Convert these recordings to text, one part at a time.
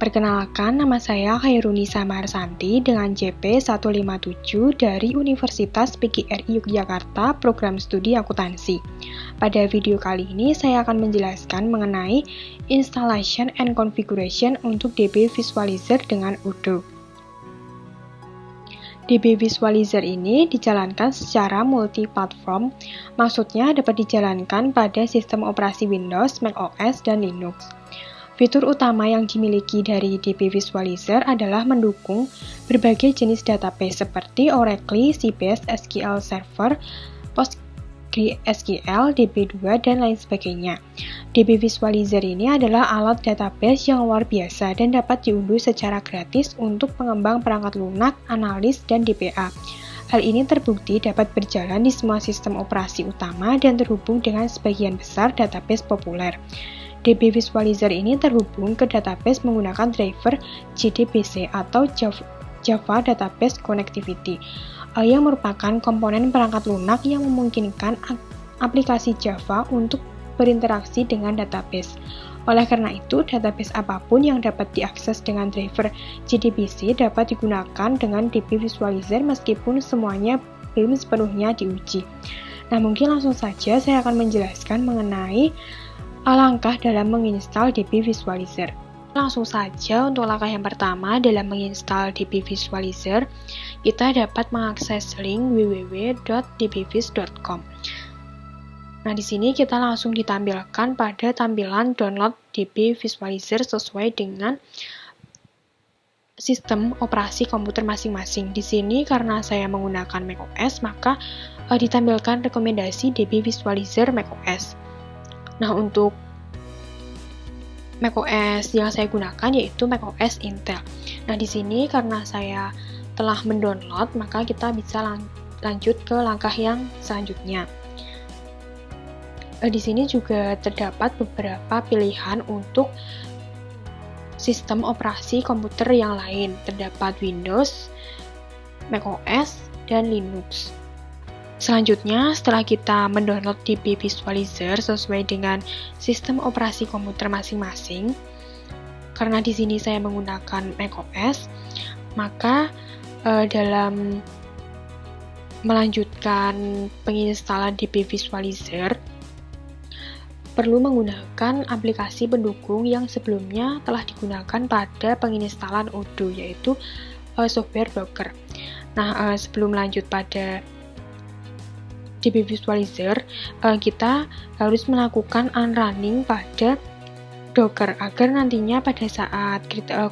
Perkenalkan, nama saya Khairuni Samarsanti dengan JP 157 dari Universitas PGRI Yogyakarta, Program Studi Akuntansi. Pada video kali ini, saya akan menjelaskan mengenai Installation and Configuration untuk DB Visualizer dengan Odoo. DB Visualizer ini dijalankan secara multi-platform, maksudnya dapat dijalankan pada sistem operasi Windows, macOS, dan Linux. Fitur utama yang dimiliki dari DB Visualizer adalah mendukung berbagai jenis database seperti Oracle, Sybase, SQL Server, PostgreSQL, DB2, dan lain sebagainya. DB Visualizer ini adalah alat database yang luar biasa dan dapat diunduh secara gratis untuk pengembang perangkat lunak, analis, dan DBA. Hal ini terbukti dapat berjalan di semua sistem operasi utama dan terhubung dengan sebagian besar database populer. DB Visualizer ini terhubung ke database menggunakan driver JDBC atau Java Database Connectivity, yang merupakan komponen perangkat lunak yang memungkinkan aplikasi Java untuk berinteraksi dengan database. Oleh karena itu, database apapun yang dapat diakses dengan driver JDBC dapat digunakan dengan DB Visualizer meskipun semuanya belum sepenuhnya diuji. Nah, mungkin langsung saja saya akan menjelaskan mengenai langkah dalam menginstal DB Visualizer. Langsung saja untuk langkah yang pertama dalam menginstal DB Visualizer, kita dapat mengakses link www.dbvis.com. Nah, di sini kita langsung ditampilkan pada tampilan download DB Visualizer sesuai dengan sistem operasi komputer masing-masing. Di sini karena saya menggunakan macOS, maka ditampilkan rekomendasi DB Visualizer macOS. Nah, untuk macOS yang saya gunakan yaitu macOS Intel. Nah, di sini karena saya telah mendownload, maka kita bisa lanjut ke langkah yang selanjutnya. Di sini juga terdapat beberapa pilihan untuk sistem operasi komputer yang lain. Terdapat Windows, macOS, dan Linux. Selanjutnya, setelah kita mendownload DB Visualizer sesuai dengan sistem operasi komputer masing-masing, karena di sini saya menggunakan macOS, maka dalam melanjutkan penginstalan DB Visualizer, perlu menggunakan aplikasi pendukung yang sebelumnya telah digunakan pada penginstalan Odoo, yaitu software Docker. Nah, sebelum lanjut pada DB Visualizer, kita harus melakukan unrunning pada Docker agar nantinya pada saat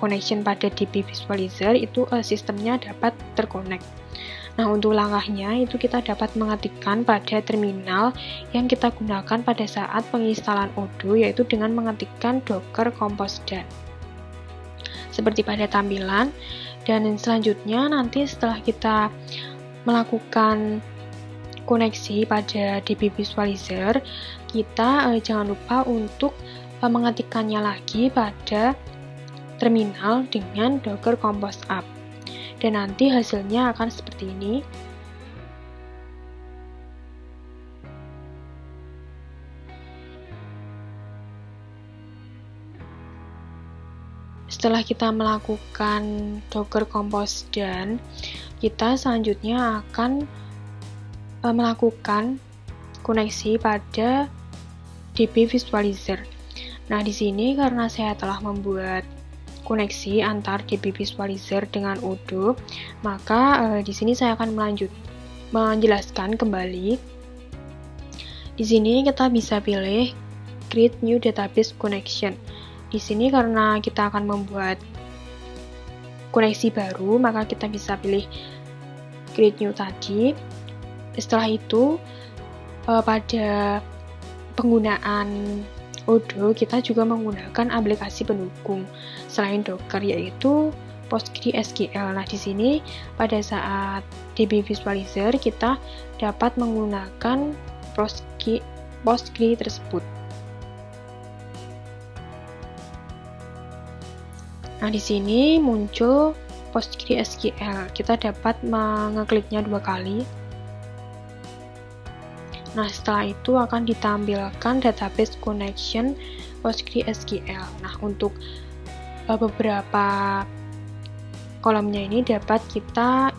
connection pada DB Visualizer itu sistemnya dapat terkonek. Nah, untuk langkahnya itu kita dapat mengetikkan pada terminal yang kita gunakan pada saat penginstalan Odoo, yaitu dengan mengetikkan docker compose dan seperti pada tampilan. Dan selanjutnya nanti setelah kita melakukan koneksi pada DB Visualizer, kita jangan lupa untuk mengetikkannya lagi pada terminal dengan docker compose up, dan nanti hasilnya akan seperti ini. Setelah kita melakukan docker compose dan kita selanjutnya akan melakukan koneksi pada DB Visualizer. Nah, di sini karena saya telah membuat koneksi antar DB Visualizer dengan Odoo, maka di sini saya akan menjelaskan kembali. Di sini kita bisa pilih Create New Database Connection. Di sini karena kita akan membuat koneksi baru, maka kita bisa pilih Create New tadi. Setelah itu, pada penggunaan Odoo, kita juga menggunakan aplikasi pendukung selain Docker, yaitu PostgreSQL. Nah, di sini pada saat DB Visualizer kita dapat menggunakan Postgre tersebut. Nah, di sini muncul PostgreSQL. Kita dapat mengekliknya 2 kali. Nah, setelah itu akan ditampilkan database connection PostgreSQL. Nah, untuk beberapa kolomnya ini dapat kita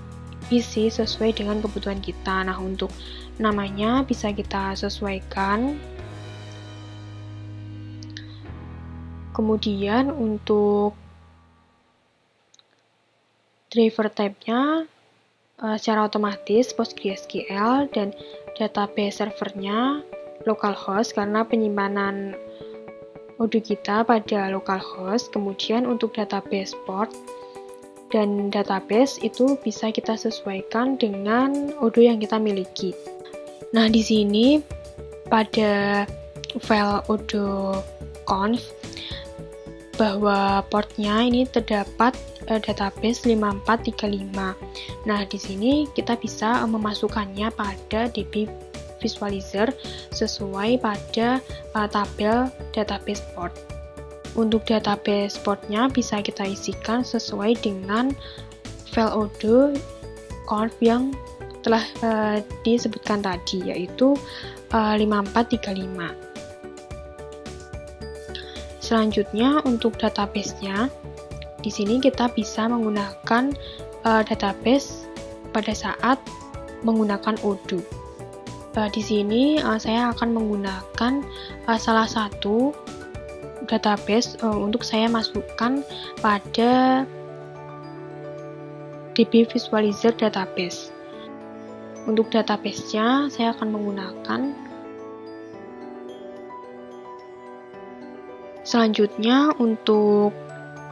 isi sesuai dengan kebutuhan kita. Nah, untuk namanya bisa kita sesuaikan. Kemudian untuk driver type-nya secara otomatis PostgreSQL dan database servernya localhost karena penyimpanan Odoo kita pada localhost. Kemudian untuk database port dan database itu bisa kita sesuaikan dengan Odoo yang kita miliki. Nah, di sini pada file Odoo conf bahwa portnya ini terdapat database 5435. Nah, di sini kita bisa memasukkannya pada DB Visualizer sesuai pada tabel database port. Untuk database portnya bisa kita isikan sesuai dengan file Odoo conf yang telah disebutkan tadi, yaitu 5435. Selanjutnya untuk database-nya, di sini kita bisa menggunakan database pada saat menggunakan Odoo. Di sini saya akan menggunakan salah satu database untuk saya masukkan pada DB Visualizer database. Untuk database-nya saya akan menggunakan. Selanjutnya untuk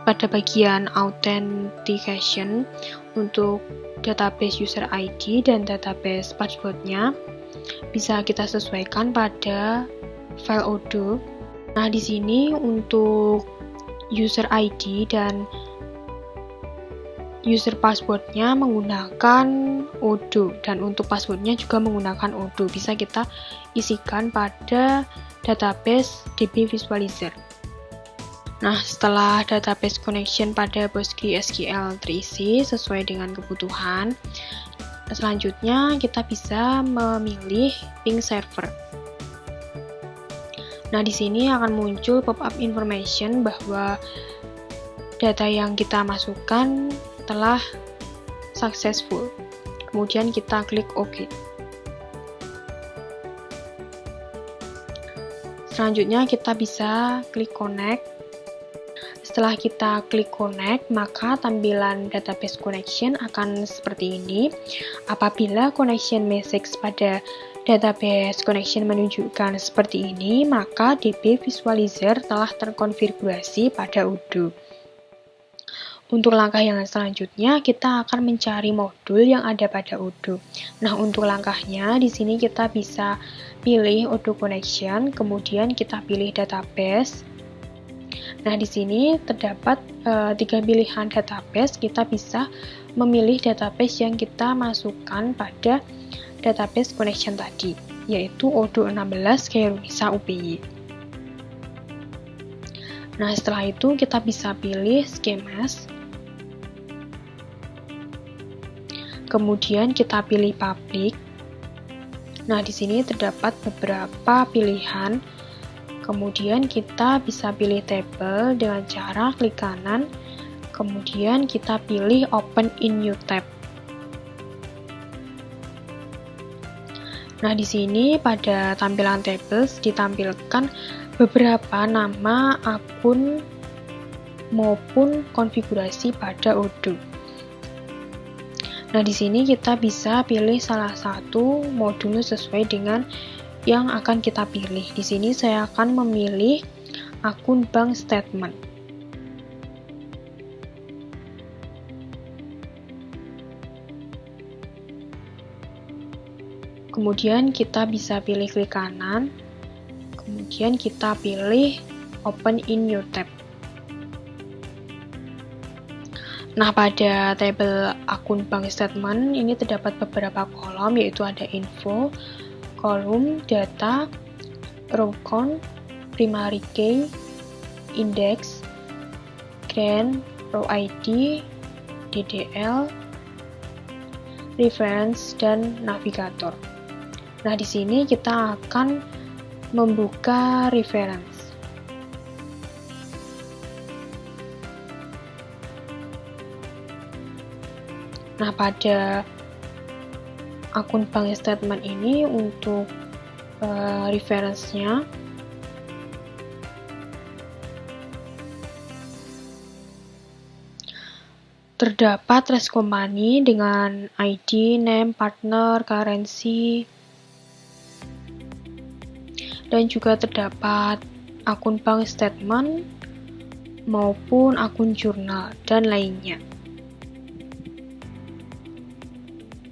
pada bagian authentication untuk database user ID dan database password-nya bisa kita sesuaikan pada file Odoo. Nah, di sini untuk user ID dan user password-nya menggunakan Odoo dan untuk password-nya juga menggunakan Odoo. Bisa kita isikan pada database DB Visualizer. Nah, setelah database connection pada PostgreSQL terisi sesuai dengan kebutuhan, selanjutnya kita bisa memilih ping server. Nah, di sini akan muncul pop-up information bahwa data yang kita masukkan telah successful. Kemudian kita klik OK. Selanjutnya kita bisa klik connect. Setelah kita klik connect, maka tampilan database connection akan seperti ini. Apabila connection message pada database connection menunjukkan seperti ini, maka DB Visualizer telah terkonfigurasi pada Odoo. Untuk langkah yang selanjutnya, kita akan mencari modul yang ada pada Odoo. Nah, untuk langkahnya, di sini kita bisa pilih Odoo Connection, kemudian kita pilih database. Nah, di sini terdapat 3 pilihan database. Kita bisa memilih database yang kita masukkan pada database connection tadi, yaitu Odoo 16 Kairunisa UPY. Nah, setelah itu kita bisa pilih schemas. Kemudian kita pilih public. Nah, di sini terdapat beberapa pilihan. Kemudian kita bisa pilih table dengan cara klik kanan, kemudian kita pilih open in new tab. Nah, di sini pada tampilan tables ditampilkan beberapa nama akun maupun konfigurasi pada Odoo. Nah, di sini kita bisa pilih salah satu modul sesuai dengan yang akan kita pilih. Di sini saya akan memilih akun bank statement. Kemudian kita bisa pilih klik kanan. Kemudian kita pilih open in new tab. Nah, pada tabel akun bank statement ini terdapat beberapa kolom, yaitu ada info, kolom, data, row count, primary key, index, grant, row ID, DDL, reference, dan navigator. Nah, di sini kita akan membuka reference. Nah, pada akun bank statement ini untuk reference-nya terdapat trace company dengan ID, name, partner, currency, dan juga terdapat akun bank statement maupun akun jurnal dan lainnya.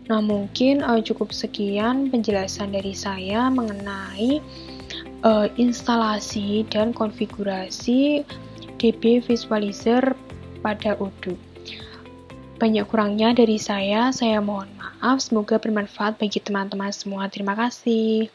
Nah, mungkin cukup sekian penjelasan dari saya mengenai instalasi dan konfigurasi DB Visualizer pada Odoo. Banyak kurangnya dari saya mohon maaf, semoga bermanfaat bagi teman-teman semua. Terima kasih.